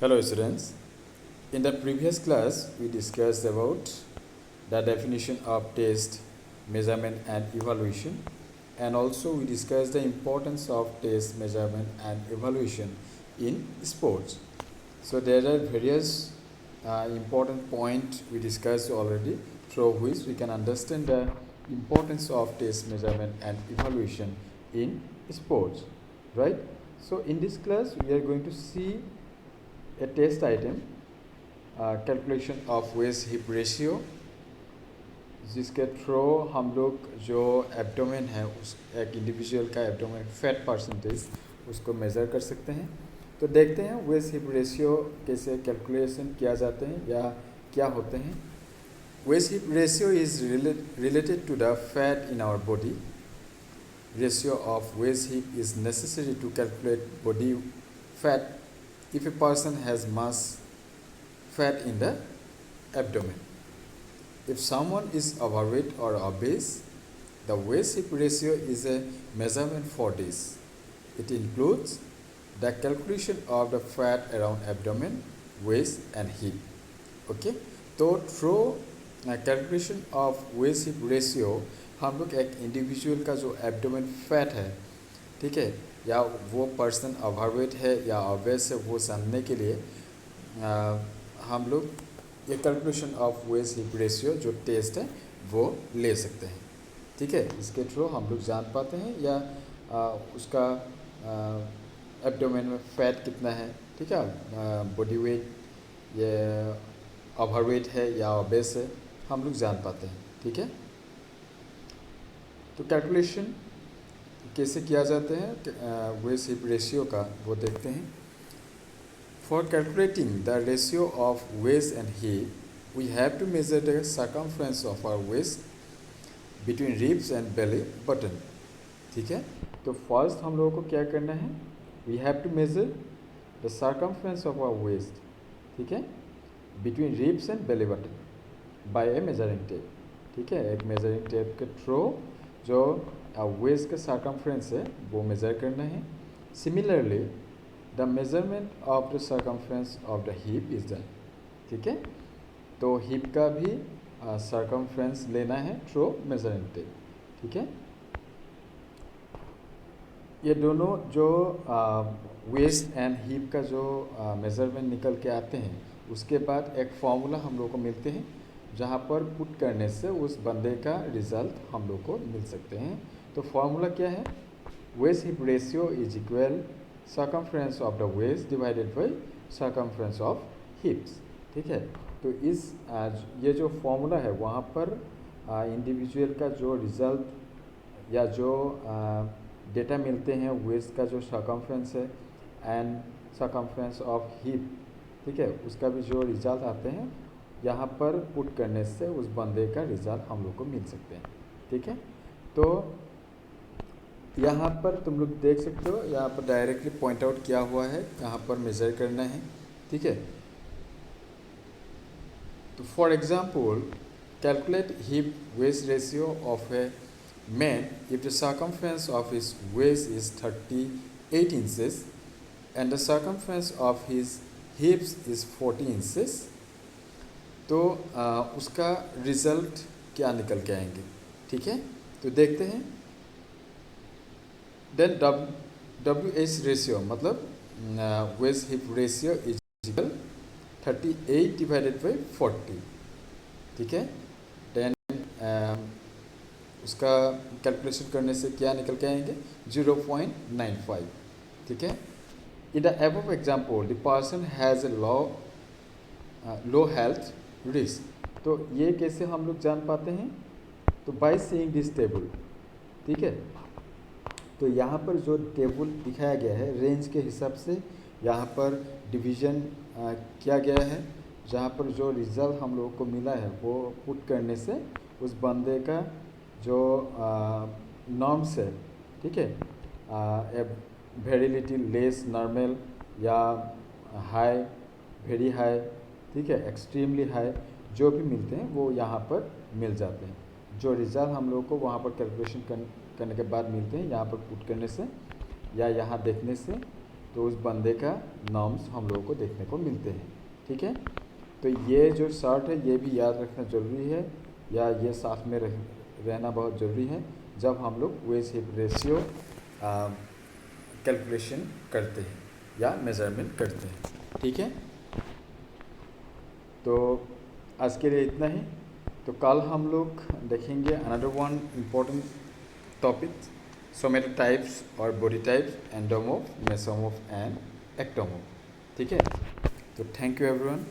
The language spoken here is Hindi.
Hello students. In the previous class, we discussed about the definition of test, measurement and evaluation, and also we discussed the importance of test, measurement and evaluation in sports. So there are various important points we discussed already, through which we can understand the importance of test, measurement and evaluation in sports, right? So in this class, we are going to see a test item, calculation of waist hip ratio, जिसके थ्रू हम लोग जो एब्डोमेन है उस एक इंडिविजुअल का एब्डोमेन फैट परसेंटेज उसको मेज़र कर सकते हैं। तो देखते हैं वेस्ट हिप रेशियो कैसे कैलकुलेशन किया जाते हैं या क्या होते हैं। Waist hip ratio is related to the fat in our body. Ratio of waist hip is necessary to calculate body fat if a person has mass fat in the abdomen. If someone is overweight or obese, the waist hip ratio is a measurement for this. It includes the calculation of the fat around abdomen, waist and hip. Okay, तो through calculation of waist hip ratio हम लोग एक इंडिविजुअल का जो एब्डोमेन फैट है, ठीक है, या वो पर्सन ओवरवेट है या ऑबेस है, वो जानने के लिए हम लोग ये calculation of waist hip ratio जो टेस्ट है वो ले सकते हैं। ठीक है, इसके थ्रू हम लोग जान पाते हैं या उसका एब्डोमेन में फैट कितना है, ठीक है, बॉडी वेट ये ओवरवेट है या ऑबेस है, हम लोग जान पाते हैं। ठीक है, तो कैलकुलेशन कैसे किया जाता है वेस्ट हिप रेशियो का वो देखते हैं। For calculating the ratio of waist and hip we have to measure the circumference of our waist between ribs and belly button. ठीक है, तो फर्स्ट हम लोगों को क्या करना है, we have to measure the circumference of our waist, ठीक है, between ribs and belly button by a measuring tape. ठीक है, एक मेजरिंग टेप के थ्रू जो वेस्ट का सर्कमफ्रेंस है वो मेज़र करना है। Similarly the measurement of the circumference of the hip is done. ठीक है, तो हिप का भी सर्कमफ्रेंस लेना है थ्रू मेजरिंग टेप। ठीक है, ये दोनों जो वेस्ट एंड हिप का जो मेज़रमेंट निकल के आते हैं, उसके बाद एक फॉर्मूला हम लोग को मिलते हैं जहाँ पर पुट करने से उस बंदे का रिज़ल्ट हम लोग को मिल सकते हैं। तो फॉर्मूला क्या है, waist hip ratio is equal circumference of the waist divided by circumference of hips. ठीक है, तो इस ये जो फॉर्मूला है वहाँ पर इंडिविजुअल का जो रिज़ल्ट या जो डेटा मिलते हैं वेस्ट का जो सर्कमफ्रेंस है एंड सर्कमफ्रेंस ऑफ हिप, ठीक है, उसका भी जो रिज़ल्ट आते हैं यहाँ पर पुट करने से उस बंदे का रिज़ल्ट हम लोग को मिल सकते हैं। ठीक है, तो यहाँ पर तुम लोग देख सकते हो, यहाँ पर डायरेक्टली पॉइंट आउट किया हुआ है, यहाँ पर मेज़र करना है। ठीक है, तो for example calculate hip waist ratio of a man if the circumference of his waist is 38 inches and the circumference of his hips is 40 inches. तो उसका रिज़ल्ट क्या निकल के आएंगे। ठीक है, तो देखते हैं। देन WH रेशियो मतलब waist hip ratio is equal 38 divided by 40। ठीक है, देन उसका कैलकुलेशन करने से क्या निकल के आएंगे, 0.95। ठीक है, in the above example the person has a low health risk. तो ये कैसे हम लोग जान पाते हैं, तो बाय सीइंग दिस टेबल। ठीक है, तो यहाँ पर जो टेबल दिखाया गया है रेंज के हिसाब से यहाँ पर डिवीज़न किया गया है, जहाँ पर जो रिज़ल्ट हम लोगों को मिला है वो पुट करने से उस बंदे का जो नॉर्म्स है, ठीक है, वेरी लिटिल लेस नॉर्मल या हाई वेरी हाई, ठीक है, एक्सट्रीमली हाई, जो भी मिलते हैं वो यहाँ पर मिल जाते हैं। जो रिज़ल्ट हम लोग को वहाँ पर कैलकुलेशन करने के बाद मिलते हैं, यहाँ पर पुट करने से या यहाँ देखने से तो उस बंदे का नाम्स हम लोगों को देखने को मिलते हैं। ठीक है, तो ये जो शॉर्ट है ये भी याद रखना ज़रूरी है, या ये साथ में रहना बहुत ज़रूरी है जब हम लोग वेस्ट हीप रेशियो कैलकुलेशन करते हैं या मेज़रमेंट करते हैं। ठीक है, तो आज के लिए इतना ही। तो कल हम लोग देखेंगे अनदर वन इम्पोर्टेंट टॉपिक, सोमेटोटाइप्स और body types, endomorph, mesomorph and ectomorph. ठीक है, तो थैंक यू एवरीवन।